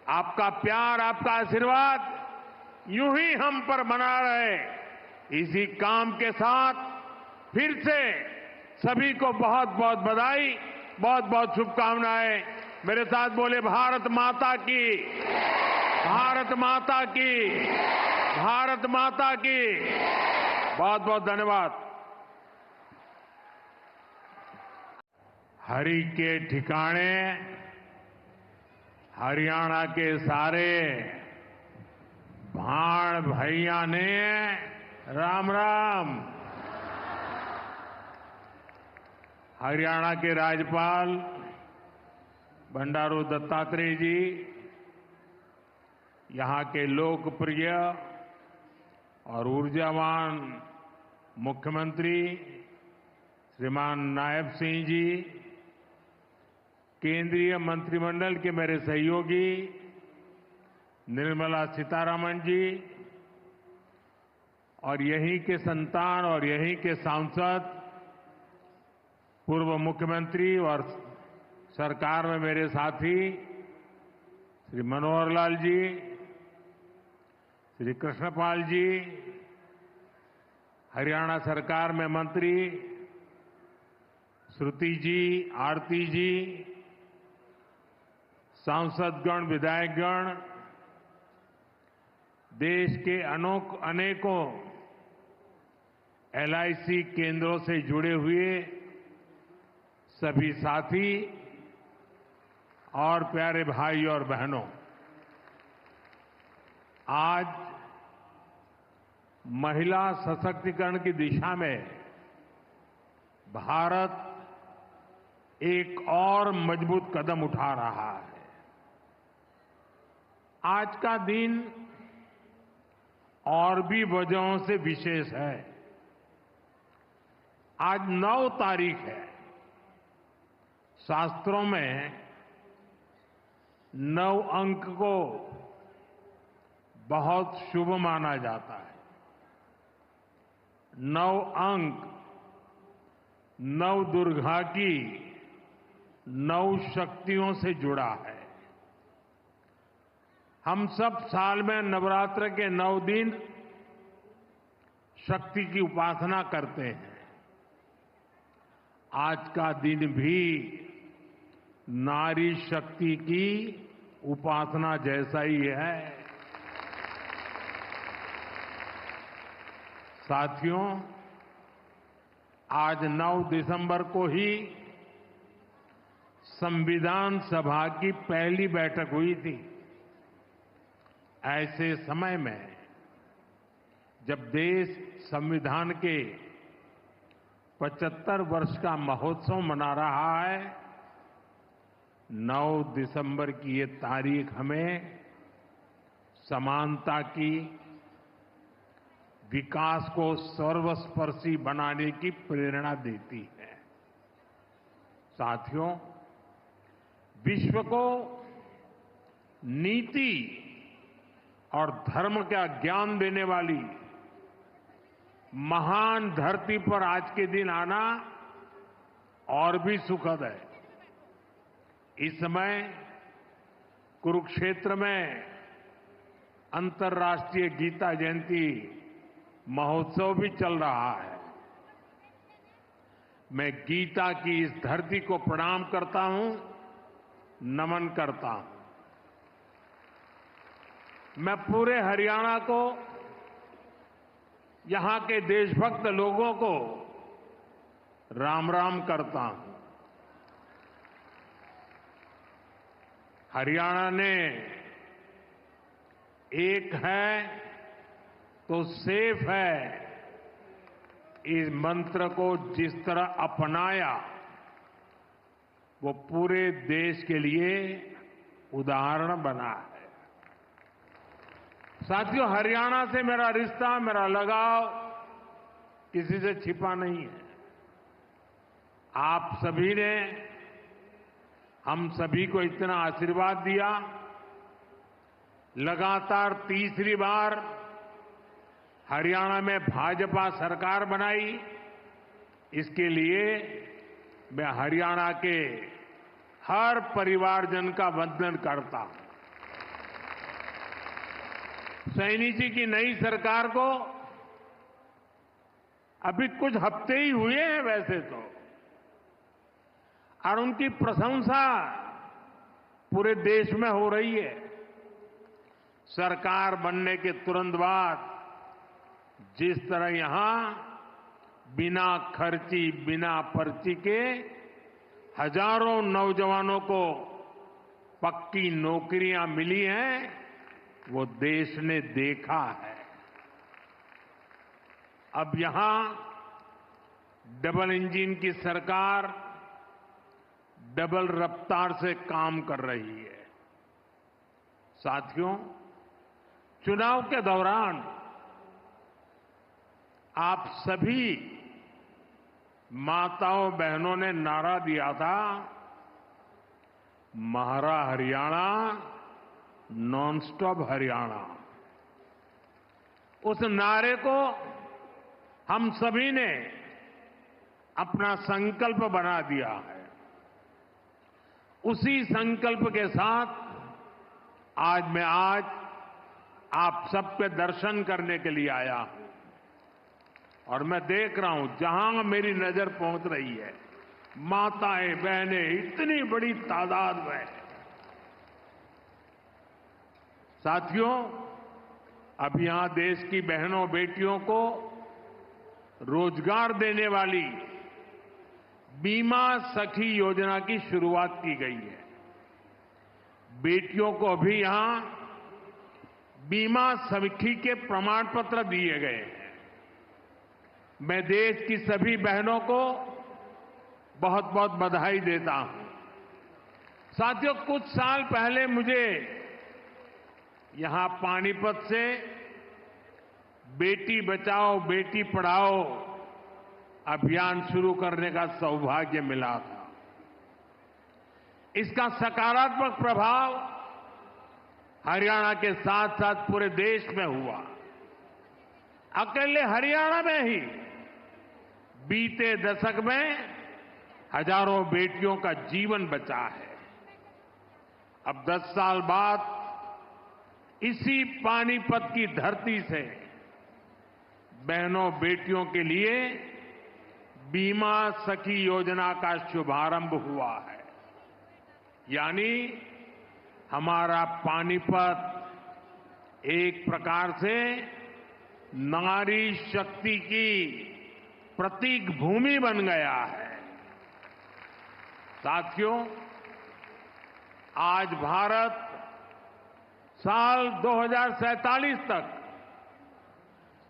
आपका प्यार, आपका आशीर्वाद यूं ही हम पर बना रहे। इसी काम के साथ फिर से सभी को बहुत बहुत बधाई, बहुत बहुत शुभकामनाएं। मेरे साथ बोले भारत माता की, भारत माता की, भारत माता की। बहुत बहुत धन्यवाद। हरि के ठिकाने हरियाणा के सारे भाण भैया ने राम राम। हरियाणा के राज्यपाल बंडारू दत्तात्रेय जी, यहां के लोकप्रिय और ऊर्जावान मुख्यमंत्री श्रीमान नायब सिंह जी, केंद्रीय मंत्रिमंडल के मेरे सहयोगी निर्मला सीतारमण जी, और यहीं के संतान और यहीं के सांसद पूर्व मुख्यमंत्री और सरकार में मेरे साथी श्री मनोहर लाल जी, श्री कृष्णपाल जी, हरियाणा सरकार में मंत्री श्रुति जी, आरती जी, सांसदगण, विधायकगण, देश के अनेकों एलआईसी केंद्रों से जुड़े हुए सभी साथी और प्यारे भाई और बहनों, आज महिला सशक्तिकरण की दिशा में भारत एक और मजबूत कदम उठा रहा है। आज का दिन और भी वजहों से विशेष है। आज 9 तारीख है। शास्त्रों में 9 अंक को बहुत शुभ माना जाता है। 9 अंक 9 दुर्गा की 9 शक्तियों से जुड़ा है। हम सब साल में नवरात्र के 9 दिन शक्ति की उपासना करते हैं। आज का दिन भी नारी शक्ति की उपासना जैसा ही है। साथियों, आज 9 दिसंबर को ही संविधान सभा की पहली बैठक हुई थी। ऐसे समय में जब देश संविधान के 75 वर्ष का महोत्सव मना रहा है, 9 दिसंबर की ये तारीख हमें समानता की, विकास को सर्वस्पर्शी बनाने की प्रेरणा देती है। साथियों, विश्व को नीति और धर्म का ज्ञान देने वाली महान धरती पर आज के दिन आना और भी सुखद है। इस समय कुरुक्षेत्र में अंतर्राष्ट्रीय गीता जयंती महोत्सव भी चल रहा है। मैं गीता की इस धरती को प्रणाम करता हूं, नमन करता हूं। मैं पूरे हरियाणा को, यहां के देशभक्त लोगों को राम राम करता हूं। हरियाणा ने एक है तो सेफ है इस मंत्र को जिस तरह अपनाया, वो पूरे देश के लिए उदाहरण बना है। साथियों, हरियाणा से मेरा रिश्ता, मेरा लगाव किसी से छिपा नहीं है। आप सभी ने हम सभी को इतना आशीर्वाद दिया। लगातार तीसरी बार हरियाणा में भाजपा सरकार बनाई। इसके लिए मैं हरियाणा के हर परिवारजन का वंदन करता हूं। सैनी जी की नई सरकार को अभी कुछ हफ्ते ही हुए हैं वैसे तो, और उनकी प्रशंसा पूरे देश में हो रही है। सरकार बनने के तुरंत बाद जिस तरह यहां बिना खर्ची, बिना पर्ची के हजारों नौजवानों को पक्की नौकरियां मिली हैं, वो देश ने देखा है। अब यहां डबल इंजन की सरकार डबल रफ्तार से काम कर रही है। साथियों, चुनाव के दौरान आप सभी माताओं बहनों ने नारा दिया था, महारा हरियाणा, नॉन स्टॉप हरियाणा। उस नारे को हम सभी ने अपना संकल्प बना दिया है। उसी संकल्प के साथ मैं आज आप सबके दर्शन करने के लिए आया हूं, और मैं देख रहा हूं जहां मेरी नजर पहुंच रही है, माताएं बहनें इतनी बड़ी तादाद में। साथियों, अब यहां देश की बहनों बेटियों को रोजगार देने वाली बीमा सखी योजना की शुरुआत की गई है। बेटियों को अभी यहां बीमा सखी के प्रमाण पत्र दिए गए हैं। मैं देश की सभी बहनों को बहुत बहुत बधाई देता हूं। साथियों, कुछ साल पहले मुझे यहां पानीपत से बेटी बचाओ बेटी पढ़ाओ अभियान शुरू करने का सौभाग्य मिला था। इसका सकारात्मक प्रभाव हरियाणा के साथ साथ पूरे देश में हुआ। अकेले हरियाणा में ही बीते दशक में हजारों बेटियों का जीवन बचा है। अब 10 साल बाद इसी पानीपत की धरती से बहनों बेटियों के लिए बीमा सखी योजना का शुभारंभ हुआ है। यानी हमारा पानीपत एक प्रकार से नारी शक्ति की प्रतीक भूमि बन गया है। साथियों, आज भारत साल 2047 तक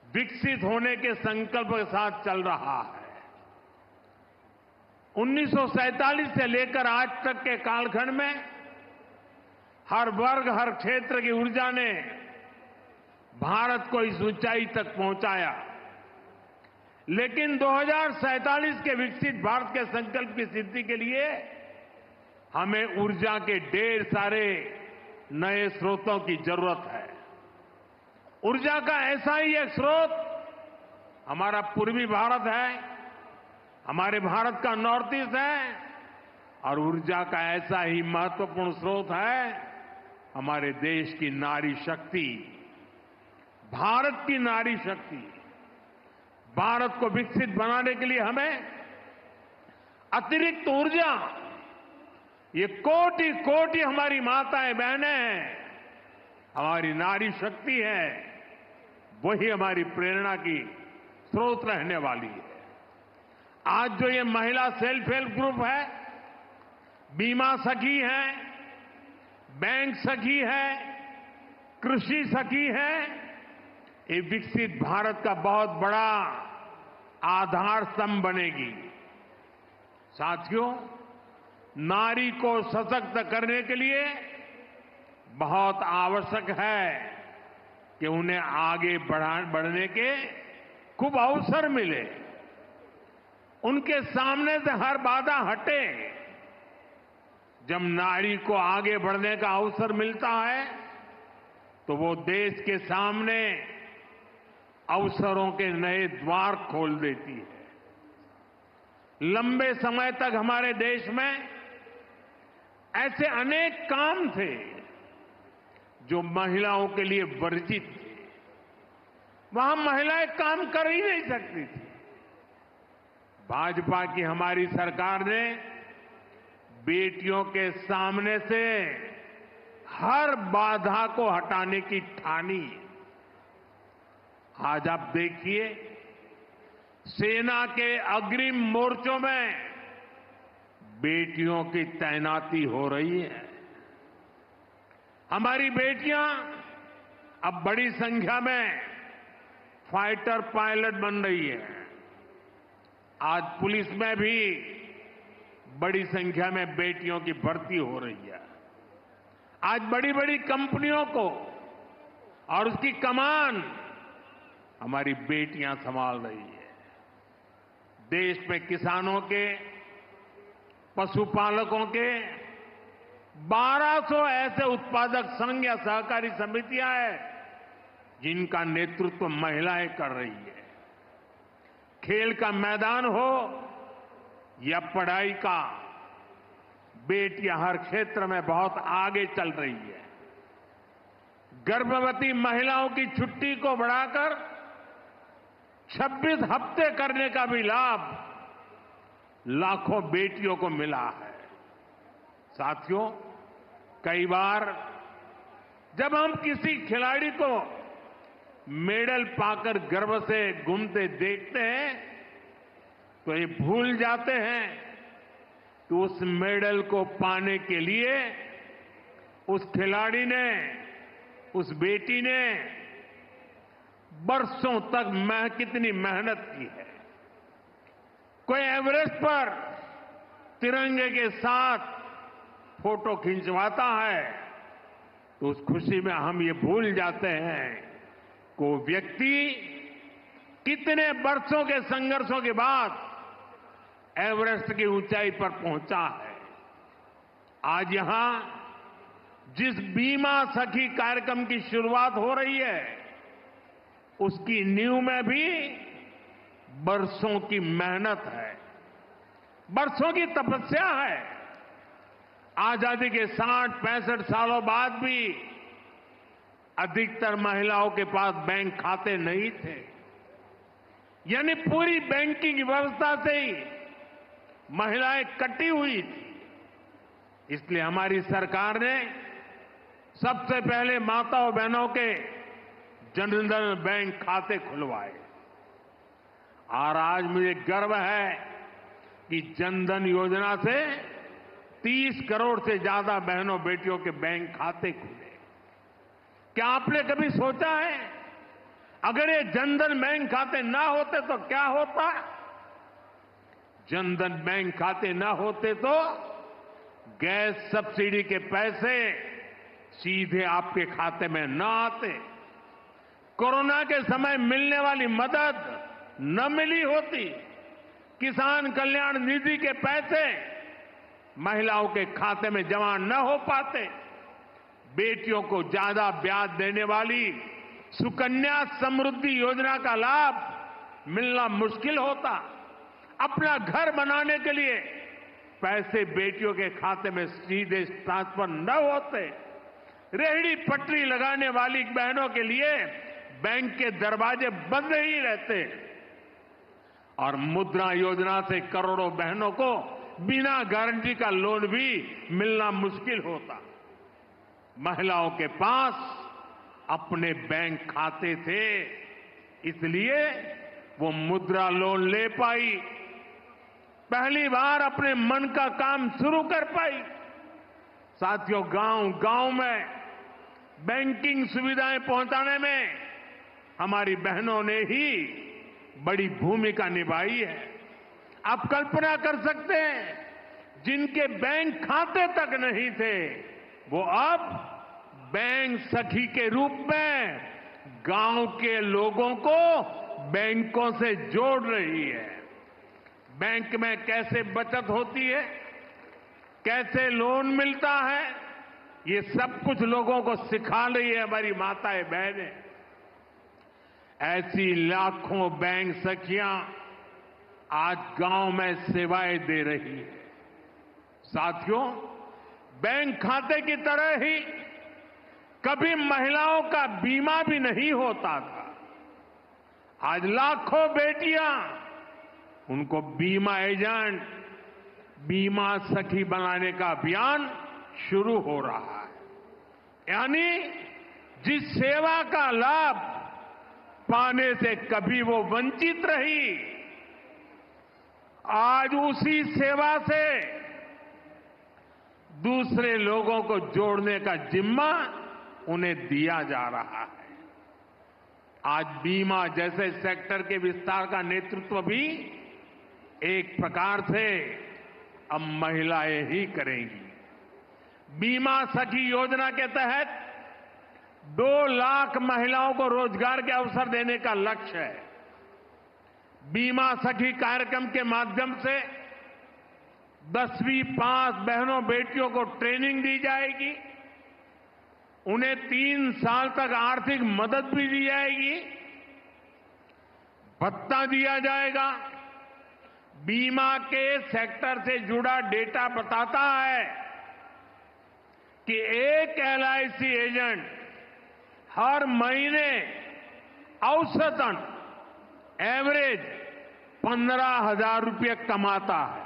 विकसित होने के संकल्प के साथ चल रहा है। 1947 से लेकर आज तक के कालखंड में हर वर्ग, हर क्षेत्र की ऊर्जा ने भारत को इस ऊंचाई तक पहुंचाया। लेकिन 2047 के विकसित भारत के संकल्प की सिद्धि के लिए हमें ऊर्जा के ढेर सारे नए स्रोतों की जरूरत है। ऊर्जा का ऐसा ही एक स्रोत हमारा पूर्वी भारत है, हमारे भारत का नॉर्थ ईस्ट है, और ऊर्जा का ऐसा ही महत्वपूर्ण स्रोत है हमारे देश की नारी शक्ति, भारत की नारी शक्ति। भारत को विकसित बनाने के लिए हमें अतिरिक्त ऊर्जा, ये कोटि कोटि हमारी माताएं बहनें हैं, हमारी नारी शक्ति है, वही हमारी प्रेरणा की स्रोत रहने वाली है। आज जो ये महिला सेल्फ हेल्प ग्रुप है, बीमा सखी है, बैंक सखी है, कृषि सखी है, ये विकसित भारत का बहुत बड़ा आधार स्तंभ बनेगी। साथियों, नारी को सशक्त करने के लिए बहुत आवश्यक है कि उन्हें आगे बढ़ने के खूब अवसर मिले, उनके सामने से हर बाधा हटे। जब नारी को आगे बढ़ने का अवसर मिलता है तो वो देश के सामने अवसरों के नए द्वार खोल देती है। लंबे समय तक हमारे देश में ऐसे अनेक काम थे जो महिलाओं के लिए वर्जित थे। वहां महिलाएं काम कर ही नहीं सकती थी। भाजपा की हमारी सरकार ने बेटियों के सामने से हर बाधा को हटाने की ठानी। आज आप देखिए, सेना के अग्रिम मोर्चों में बेटियों की तैनाती हो रही है। हमारी बेटियां अब बड़ी संख्या में फाइटर पायलट बन रही है। आज पुलिस में भी बड़ी संख्या में बेटियों की भर्ती हो रही है। आज बड़ी बड़ी कंपनियों को और उसकी कमान हमारी बेटियां संभाल रही है। देश में किसानों के, पशुपालकों के 1200 ऐसे उत्पादक संघ या सहकारी समितियां हैं जिनका नेतृत्व महिलाएं कर रही है। खेल का मैदान हो या पढ़ाई का, बेटियां हर क्षेत्र में बहुत आगे चल रही है। गर्भवती महिलाओं की छुट्टी को बढ़ाकर 26 हफ्ते करने का भी लाभ लाखों बेटियों को मिला है। साथियों, कई बार जब हम किसी खिलाड़ी को मेडल पाकर गर्व से घूमते देखते हैं तो ये भूल जाते हैं कि उस मेडल को पाने के लिए उस खिलाड़ी ने, उस बेटी ने बरसों तक कितनी मेहनत की है। कोई एवरेस्ट पर तिरंगे के साथ फोटो खिंचवाता है तो उस खुशी में हम ये भूल जाते हैं कि वो व्यक्ति कितने वर्षों के संघर्षों के बाद एवरेस्ट की ऊंचाई पर पहुंचा है। आज यहां जिस बीमा सखी कार्यक्रम की शुरुआत हो रही है, उसकी नींव में भी बरसों की मेहनत है, बरसों की तपस्या है। आजादी के 60-65 सालों बाद भी अधिकतर महिलाओं के पास बैंक खाते नहीं थे, यानी पूरी बैंकिंग व्यवस्था से ही महिलाएं कटी हुई थी। इसलिए हमारी सरकार ने सबसे पहले माताओं बहनों के जनधन बैंक खाते खुलवाए और आज मुझे गर्व है कि जनधन योजना से 30 करोड़ से ज्यादा बहनों बेटियों के बैंक खाते खुले। क्या आपने कभी सोचा है अगर ये जनधन बैंक खाते ना होते तो क्या होता? जनधन बैंक खाते ना होते तो गैस सब्सिडी के पैसे सीधे आपके खाते में न आते, कोरोना के समय मिलने वाली मदद न मिली होती, किसान कल्याण निधि के पैसे महिलाओं के खाते में जमा न हो पाते, बेटियों को ज्यादा ब्याज देने वाली सुकन्या समृद्धि योजना का लाभ मिलना मुश्किल होता, अपना घर बनाने के लिए पैसे बेटियों के खाते में सीधे ट्रांसफर न होते, रेहड़ी पटरी लगाने वाली बहनों के लिए बैंक के दरवाजे बंद ही रहते और मुद्रा योजना से करोड़ों बहनों को बिना गारंटी का लोन भी मिलना मुश्किल होता। महिलाओं के पास अपने बैंक खाते थे, इसलिए वो मुद्रा लोन ले पाई, पहली बार अपने मन का काम शुरू कर पाई। साथियों, गांव-गांव में बैंकिंग सुविधाएं पहुंचाने में हमारी बहनों ने ही बड़ी भूमिका निभाई है। आप कल्पना कर सकते हैं, जिनके बैंक खाते तक नहीं थे वो अब बैंक सखी के रूप में गांव के लोगों को बैंकों से जोड़ रही है। बैंक में कैसे बचत होती है, कैसे लोन मिलता है, ये सब कुछ लोगों को सिखा रही है हमारी माताएं बहनें। ऐसी लाखों बैंक सखियां आज गांव में सेवाएं दे रही है। साथियों, बैंक खाते की तरह ही कभी महिलाओं का बीमा भी नहीं होता था। आज लाखों बेटियां उनको बीमा एजेंट, बीमा सखी बनाने का अभियान शुरू हो रहा है। यानी जिस सेवा का लाभ पाने से कभी वो वंचित रही, आज उसी सेवा से दूसरे लोगों को जोड़ने का जिम्मा उन्हें दिया जा रहा है। आज बीमा जैसे सेक्टर के विस्तार का नेतृत्व भी एक प्रकार से अब महिलाएं ही करेंगी। बीमा सखी योजना के तहत 2 लाख महिलाओं को रोजगार के अवसर देने का लक्ष्य है। बीमा सखी कार्यक्रम के माध्यम से 10वीं पास बहनों बेटियों को ट्रेनिंग दी जाएगी, उन्हें 3 साल तक आर्थिक मदद भी दी जाएगी, भत्ता दिया जाएगा। बीमा के सेक्टर से जुड़ा डेटा बताता है कि एक एलआईसी एजेंट हर महीने औसतन एवरेज 15,000 रुपये कमाता है।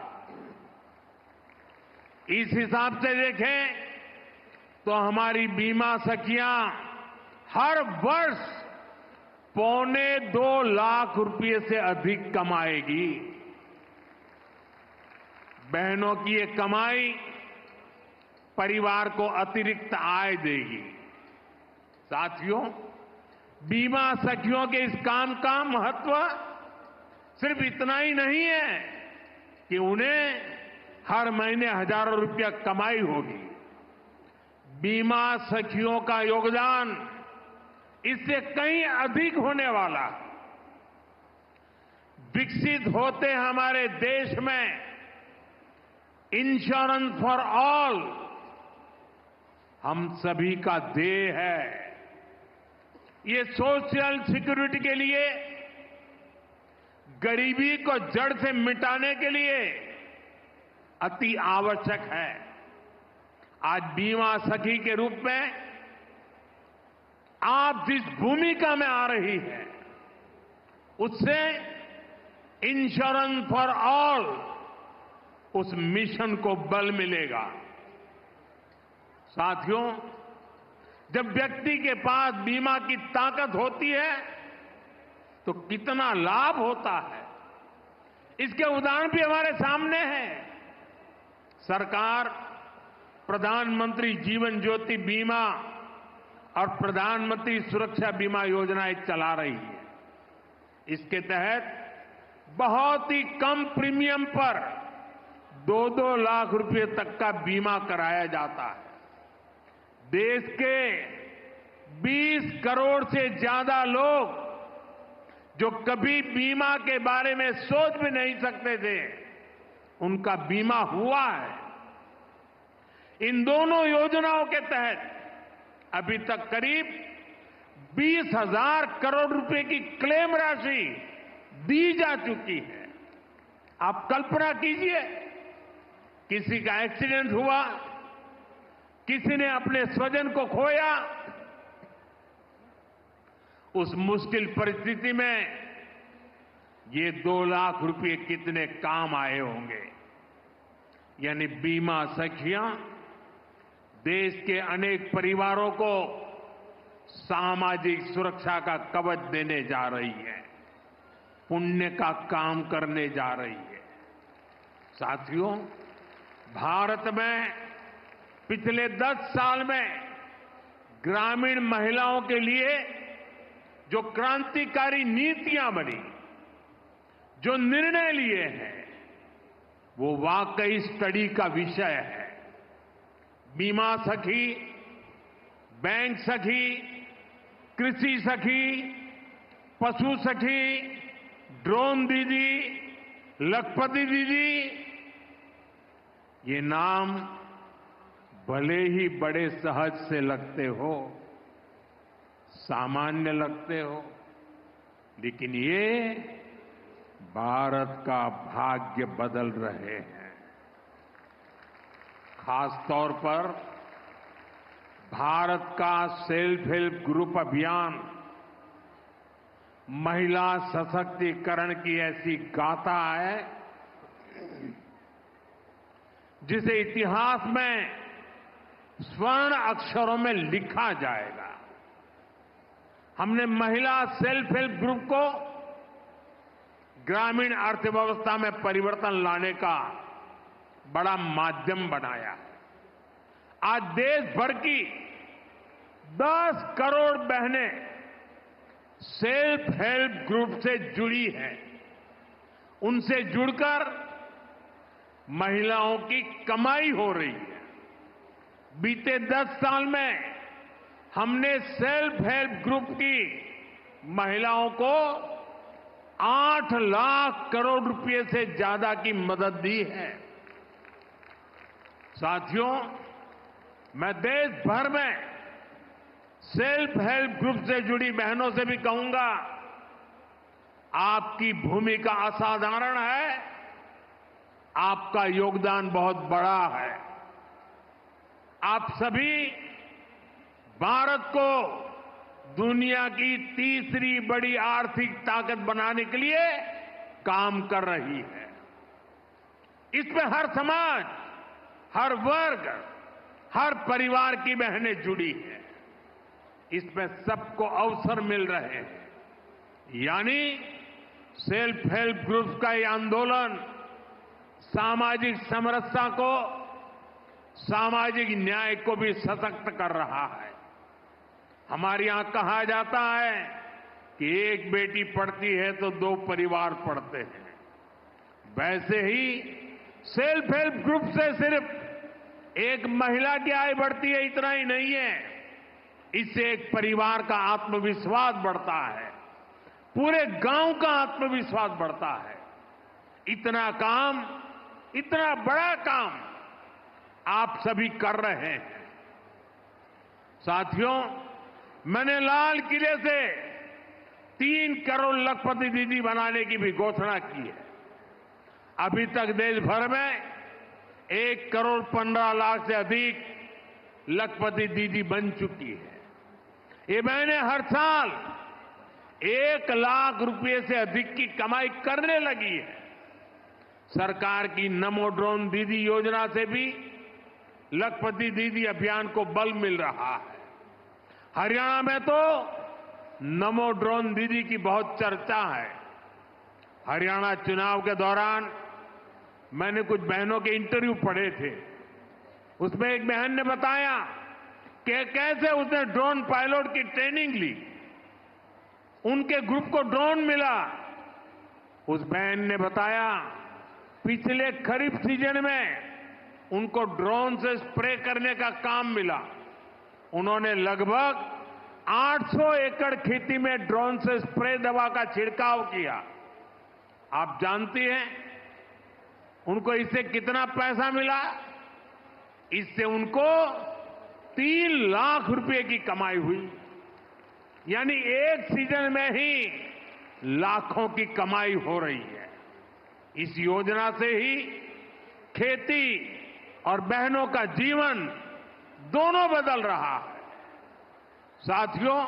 इस हिसाब से देखें तो हमारी बीमा सखियां हर वर्ष 2.25 लाख रुपये से अधिक कमाएगी। बहनों की ये कमाई परिवार को अतिरिक्त आय देगी। साथियों, बीमा सखियों के इस काम का महत्व सिर्फ इतना ही नहीं है कि उन्हें हर महीने हजारों रुपया कमाई होगी। बीमा सखियों का योगदान इससे कहीं अधिक होने वाला है। विकसित होते हमारे देश में इंश्योरेंस फॉर ऑल हम सभी का ध्येय है। ये सोशल सिक्योरिटी के लिए, गरीबी को जड़ से मिटाने के लिए अति आवश्यक है। आज बीमा सखी के रूप में आप जिस भूमिका में आ रही है, उससे इंश्योरेंस फॉर ऑल उस मिशन को बल मिलेगा। साथियों, जब व्यक्ति के पास बीमा की ताकत होती है तो कितना लाभ होता है, इसके उदाहरण भी हमारे सामने हैं। सरकार प्रधानमंत्री जीवन ज्योति बीमा और प्रधानमंत्री सुरक्षा बीमा योजनाएं चला रही है। इसके तहत बहुत ही कम प्रीमियम पर 2-2 लाख रुपए तक का बीमा कराया जाता है। देश के 20 करोड़ से ज्यादा लोग जो कभी बीमा के बारे में सोच भी नहीं सकते थे, उनका बीमा हुआ है। इन दोनों योजनाओं के तहत अभी तक करीब 20,000 करोड़ रुपए की क्लेम राशि दी जा चुकी है। आप कल्पना कीजिए, किसी का एक्सीडेंट हुआ, किसी ने अपने स्वजन को खोया, उस मुश्किल परिस्थिति में ये 2 लाख रुपए कितने काम आए होंगे। यानी बीमा सखियां देश के अनेक परिवारों को सामाजिक सुरक्षा का कवच देने जा रही है, पुण्य का काम करने जा रही है। साथियों, भारत में पिछले 10 साल में ग्रामीण महिलाओं के लिए जो क्रांतिकारी नीतियां बनी, जो निर्णय लिए हैं, वो वाकई स्टडी का विषय है। बीमा सखी, बैंक सखी, कृषि सखी, पशु सखी, ड्रोन दीदी, लखपति दीदी, ये नाम भले ही बड़े सहज से लगते हो, सामान्य लगते हो, लेकिन ये भारत का भाग्य बदल रहे हैं। खास तौर पर भारत का सेल्फ हेल्प ग्रुप अभियान महिला सशक्तिकरण की ऐसी गाथा है जिसे इतिहास में स्वर्ण अक्षरों में लिखा जाएगा। हमने महिला सेल्फ हेल्प ग्रुप को ग्रामीण अर्थव्यवस्था में परिवर्तन लाने का बड़ा माध्यम बनाया। आज देश भर की 10 करोड़ बहनें सेल्फ हेल्प ग्रुप से जुड़ी हैं। उनसे जुड़कर महिलाओं की कमाई हो रही है। बीते 10 साल में हमने सेल्फ हेल्प ग्रुप की महिलाओं को 8 लाख करोड़ रुपए से ज्यादा की मदद दी है। साथियों, मैं देश भर में सेल्फ हेल्प ग्रुप से जुड़ी बहनों से भी कहूंगा, आपकी भूमिका असाधारण है, आपका योगदान बहुत बड़ा है। आप सभी भारत को दुनिया की तीसरी बड़ी आर्थिक ताकत बनाने के लिए काम कर रही है। इसमें हर समाज, हर वर्ग, हर परिवार की बहनें जुड़ी हैं। इसमें सबको अवसर मिल रहे हैं। यानी सेल्फ हेल्प ग्रुप का ये आंदोलन सामाजिक समरसता को, सामाजिक न्याय को भी सशक्त कर रहा है। हमारे यहां कहा जाता है कि एक बेटी पढ़ती है तो 2 परिवार पढ़ते हैं। वैसे ही सेल्फ हेल्प ग्रुप से सिर्फ एक महिला की आय बढ़ती है, इतना ही नहीं है। इससे एक परिवार का आत्मविश्वास बढ़ता है, पूरे गांव का आत्मविश्वास बढ़ता है। इतना काम, इतना बड़ा काम आप सभी कर रहे हैं। साथियों, मैंने लाल किले से 3 करोड़ लखपति दीदी बनाने की भी घोषणा की है। अभी तक देश भर में 1 करोड़ 15 लाख से अधिक लखपति दीदी बन चुकी है। ये बहनें हर साल 1 लाख रुपए से अधिक की कमाई करने लगी है। सरकार की नमो ड्रोन दीदी योजना से भी लखपति दीदी अभियान को बल मिल रहा है। हरियाणा में तो नमो ड्रोन दीदी की बहुत चर्चा है। हरियाणा चुनाव के दौरान मैंने कुछ बहनों के इंटरव्यू पढ़े थे। उसमें एक बहन ने बताया कि कैसे उसने ड्रोन पायलट की ट्रेनिंग ली, उनके ग्रुप को ड्रोन मिला। उस बहन ने बताया पिछले खरीफ सीजन में उनको ड्रोन से स्प्रे करने का काम मिला। उन्होंने लगभग 800 एकड़ खेती में ड्रोन से स्प्रे दवा का छिड़काव किया। आप जानती हैं उनको इससे कितना पैसा मिला? इससे उनको 3 लाख रुपए की कमाई हुई। यानी एक सीजन में ही लाखों की कमाई हो रही है। इस योजना से ही खेती और बहनों का जीवन दोनों बदल रहा है। साथियों,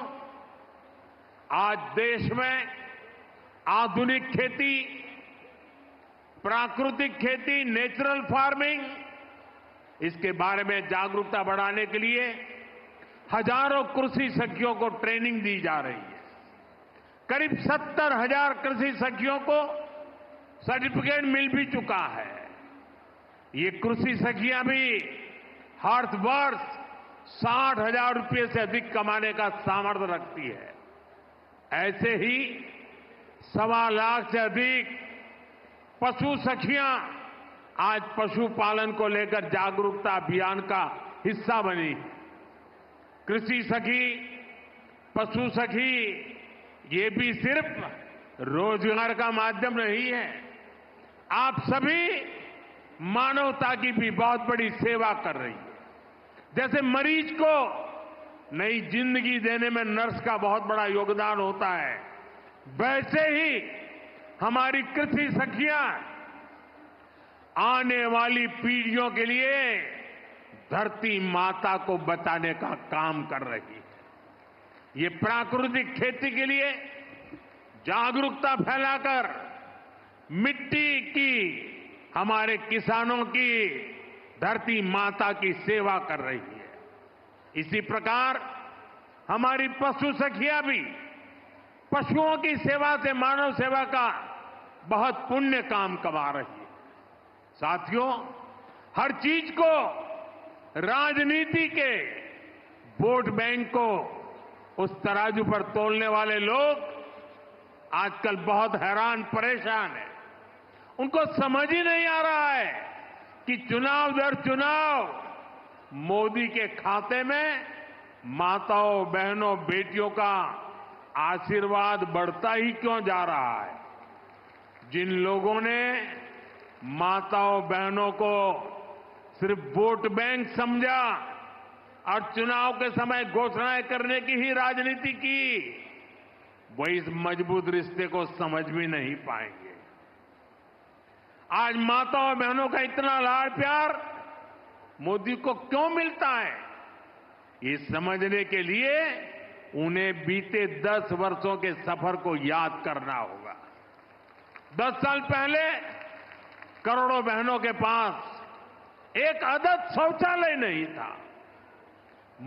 आज देश में आधुनिक खेती, प्राकृतिक खेती, नेचुरल फार्मिंग, इसके बारे में जागरूकता बढ़ाने के लिए हजारों कृषि सखियों को ट्रेनिंग दी जा रही है। करीब 70,000 कृषि सखियों को सर्टिफिकेट मिल भी चुका है। ये कृषि सखियां भी हर वर्ष 60,000 रुपये से अधिक कमाने का सामर्थ्य रखती है। ऐसे ही 1.25 लाख से अधिक पशु सखियां आज पशुपालन को लेकर जागरूकता अभियान का हिस्सा बनी। कृषि सखी, पशु सखी, ये भी सिर्फ रोजगार का माध्यम नहीं है, आप सभी मानवता की भी बहुत बड़ी सेवा कर रही है। जैसे मरीज को नई जिंदगी देने में नर्स का बहुत बड़ा योगदान होता है, वैसे ही हमारी कृषि सखियां आने वाली पीढ़ियों के लिए धरती माता को बचाने का काम कर रही है। ये प्राकृतिक खेती के लिए जागरूकता फैलाकर मिट्टी की, हमारे किसानों की, धरती माता की सेवा कर रही है। इसी प्रकार हमारी पशु सखियां भी पशुओं की सेवा से मानव सेवा का बहुत पुण्य काम कमा रही है। साथियों, हर चीज को राजनीति के वोट बैंक को उस तराजू पर तोलने वाले लोग आजकल बहुत हैरान परेशान हैं। उनको समझ ही नहीं आ रहा है कि चुनाव दर चुनाव मोदी के खाते में माताओं, बहनों, बेटियों का आशीर्वाद बढ़ता ही क्यों जा रहा है। जिन लोगों ने माताओं, बहनों को सिर्फ वोट बैंक समझा और चुनाव के समय घोषणाएं करने की ही राजनीति की, वो इस मजबूत रिश्ते को समझ भी नहीं पाएंगे। आज माताओं और बहनों का इतना लाड प्यार मोदी को क्यों मिलता है, ये समझने के लिए उन्हें बीते 10 वर्षों के सफर को याद करना होगा। 10 साल पहले करोड़ों बहनों के पास एक आदत शौचालय नहीं था।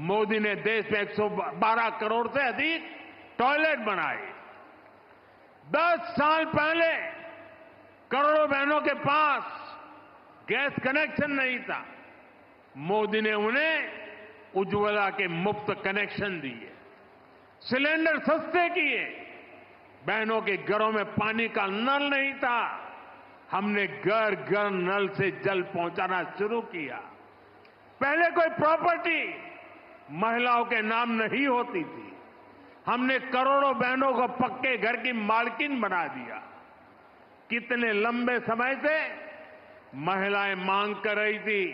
मोदी ने देश में 112 करोड़ से अधिक टॉयलेट बनाए। 10 साल पहले करोड़ों बहनों के पास गैस कनेक्शन नहीं था। मोदी ने उन्हें उज्ज्वला के मुफ्त कनेक्शन दिए, सिलेंडर सस्ते किए। बहनों के घरों में पानी का नल नहीं था, हमने घर घर नल से जल पहुंचाना शुरू किया। पहले कोई प्रॉपर्टी महिलाओं के नाम नहीं होती थी, हमने करोड़ों बहनों को पक्के घर की मालकिन बना दिया। कितने लंबे समय से महिलाएं मांग कर रही थी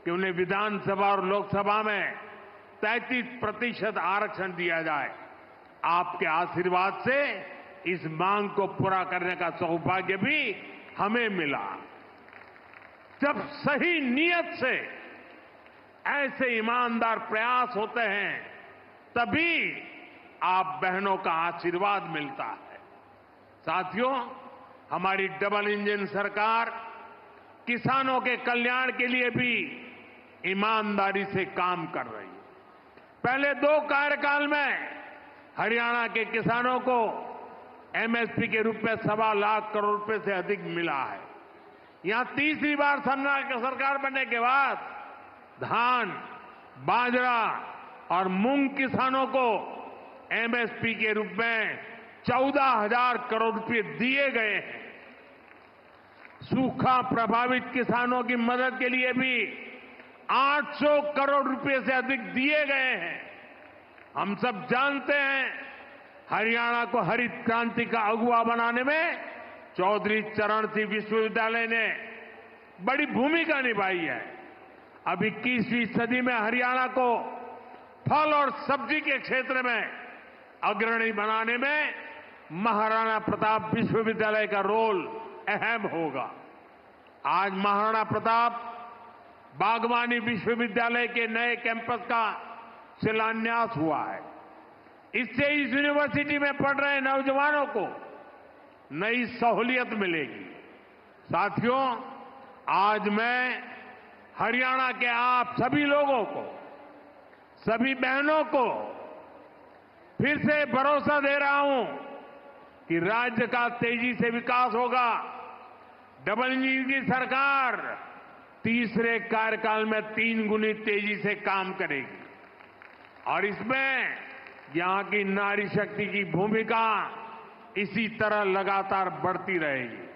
कि उन्हें विधानसभा और लोकसभा में 33% आरक्षण दिया जाए। आपके आशीर्वाद से इस मांग को पूरा करने का सौभाग्य भी हमें मिला। जब सही नियत से ऐसे ईमानदार प्रयास होते हैं, तभी आप बहनों का आशीर्वाद मिलता है। साथियों, हमारी डबल इंजन सरकार किसानों के कल्याण के लिए भी ईमानदारी से काम कर रही है। पहले 2 कार्यकाल में हरियाणा के किसानों को एमएसपी के रूप में 1.25 लाख करोड़ रुपए से अधिक मिला है। यहां तीसरी बार सरकार बनने के बाद धान, बाजरा और मूंग किसानों को एमएसपी के रूप में 14,000 करोड़ रुपए दिए गए हैं। सूखा प्रभावित किसानों की मदद के लिए भी 800 करोड़ रुपए से अधिक दिए गए हैं। हम सब जानते हैं, हरियाणा को हरित क्रांति का अगुवा बनाने में चौधरी चरण सिंह विश्वविद्यालय ने बड़ी भूमिका निभाई है। अब 21वीं सदी में हरियाणा को फल और सब्जी के क्षेत्र में अग्रणी बनाने में महाराणा प्रताप विश्वविद्यालय का रोल अहम होगा। आज महाराणा प्रताप बागवानी विश्वविद्यालय के नए कैंपस का शिलान्यास हुआ है। इससे इस यूनिवर्सिटी में पढ़ रहे नौजवानों को नई सहूलियत मिलेगी। साथियों, आज मैं हरियाणा के आप सभी लोगों को, सभी बहनों को फिर से भरोसा दे रहा हूं कि राज्य का तेजी से विकास होगा। डबल इंजन की सरकार तीसरे कार्यकाल में 3 गुनी तेजी से काम करेगी और इसमें यहां की नारी शक्ति की भूमिका इसी तरह लगातार बढ़ती रहेगी।